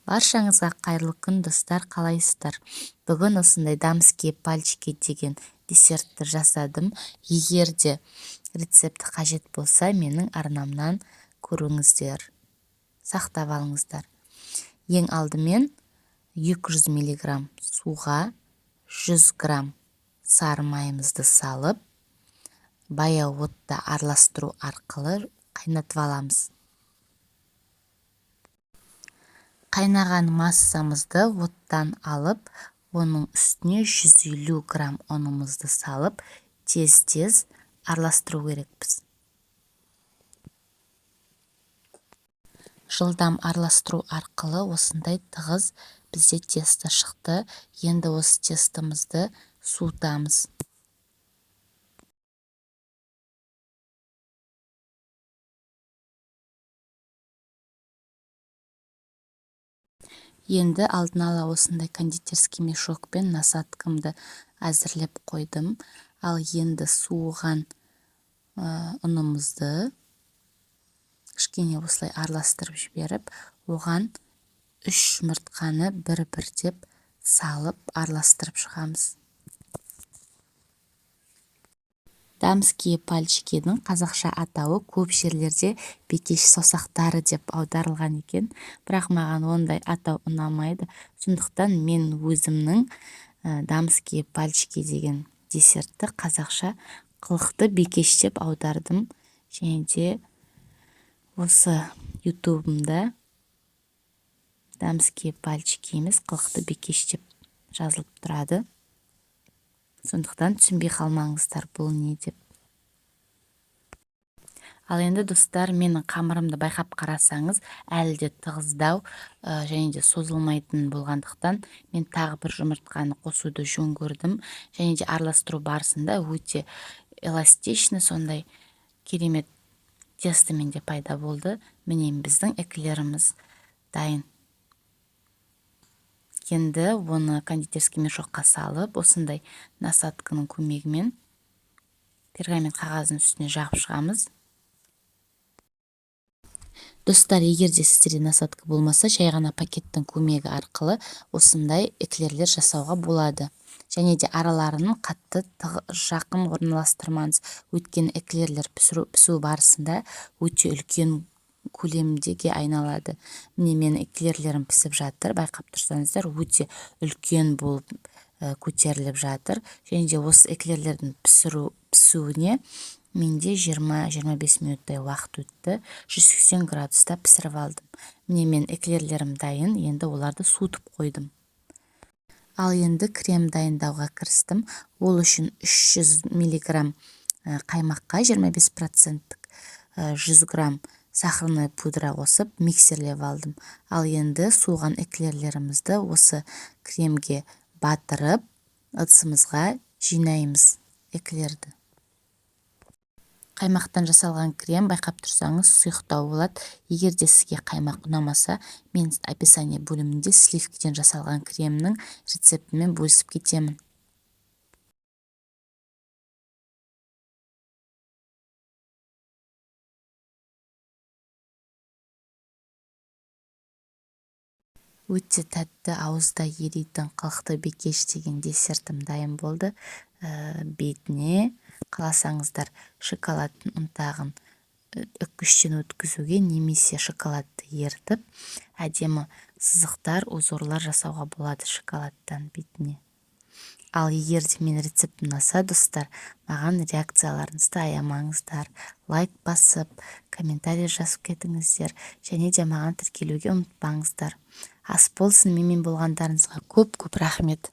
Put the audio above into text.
Баршаңызға қайырлы күн достар, қалайсыздар? Бүгін осындай дамские пальчики деген десертті жасадым. Егер де рецепті қажет болса, менің арнамнан көріңіздер, сақтап алыңыздар. Ең алдымен 200 мг суға 100 грамм сары майымызды салып, баяу отта араластыру арқылы қайнатып аламыз. Қайнаған массамызды оттан алып, оның үстіне 150 грамм ұнымызды салып, тез-тез араластыру керекпіз. Жылдам араластыру арқылы осындай тығыз бізде тесто шықты. Енді осы тестомызды суытамыз. Енді алдын ала осындай кондитерский мешокпен насадкамды әзірлеп қойдым. Ал енді суыған ұнымызды кішкене осылай араластырып жіберіп, оған 3 жұмыртқаны бір-бірдеп салып араластырып шығамыз. Дамские пальчикінің қазақша атауы көп жерлерде бекеш саусақтары деп аударылған екен, бірақ маған ондай атау ұнамайды. Сондықтан мен өзімнің дамские пальчики деген десертті қазақша қылықты бекеш деп аудардым. Және де осы ютубымда дамские пальчики емес, қылықты бекеш деп жазылып тұрады. Сондықтан түсінбей қалмаңыздар, бұл не деп. Ал енді достар, менің қамырымды байқап қарасаңыз, әлі де тығыздау және де созылмайтын болғандықтан, мен тағы бір жұмыртқаны қосуды жөн көрдім. Және де араластыру барысында өте эластичный, сондай керемет тестомен де пайда болды. Міне біздің эклеріміз дайын. Енді оны кондитерский мешокқа салып, осындай насадканың көмегімен пергамент қағаздың үстіне жағып шығамыз. Достар, егер де сіздерде насадка болмаса, жай ғана пакеттің көмегі арқылы осындай эклерлер жасауға болады. Және де араларының қатты жақын орналастырмаңыз. Өйткені эклерлер пісу барысында өте үлкен көлемдеге айналады. Міне мен эклерлерім пісіп жатыр, байқап тұрсаңыздар, өте үлкен болып көтеріліп жатыр. Және де осы эклерлердің пісуіне менде 20-25 минуттай уақыт өтті. 180 градуста пісіріп алдым. Міне мен эклерлерім дайын, енді оларды суытып қойдым. Ал енді крем дайындауға кірістім. Ол үшін 300 мг қаймаққа 25% 100 грамм сахарный пудра қосып миксерлеп алдым. Ал енді суыған эклерлерімізді осы кремге батырып, ыдысымызға жинаймыз эклерді. Қаймақтан жасалған крем, байқап тұрсаңыз, сұйықтау болады. Егер де сізге қаймақ ұнамаса, мен описание бөлімінде сливкіден жасалған кремнің рецептімен бөлісіп кетемін. Өте тәтті, ауызда ерейтін қылықты бекеш деген десертім дайын болды. Бетіне қаласаңыздар шоколадтың ұнтағын үккіштен өткізуге немесе шоколадты ертіп, әдемі сызықтар, узорлар жасауға болады шоколадтан бетіне. Ал егер де мен рецепт ұнаса, достар, маған реакцияларыңызды аямаңыздар. Лайк басып, комментарий жазып кетіңіздер. Және де маған тіркелуге ұмытпаңыздар. Ас болсын, менімен болғандарыңызға көп-көп рахмет.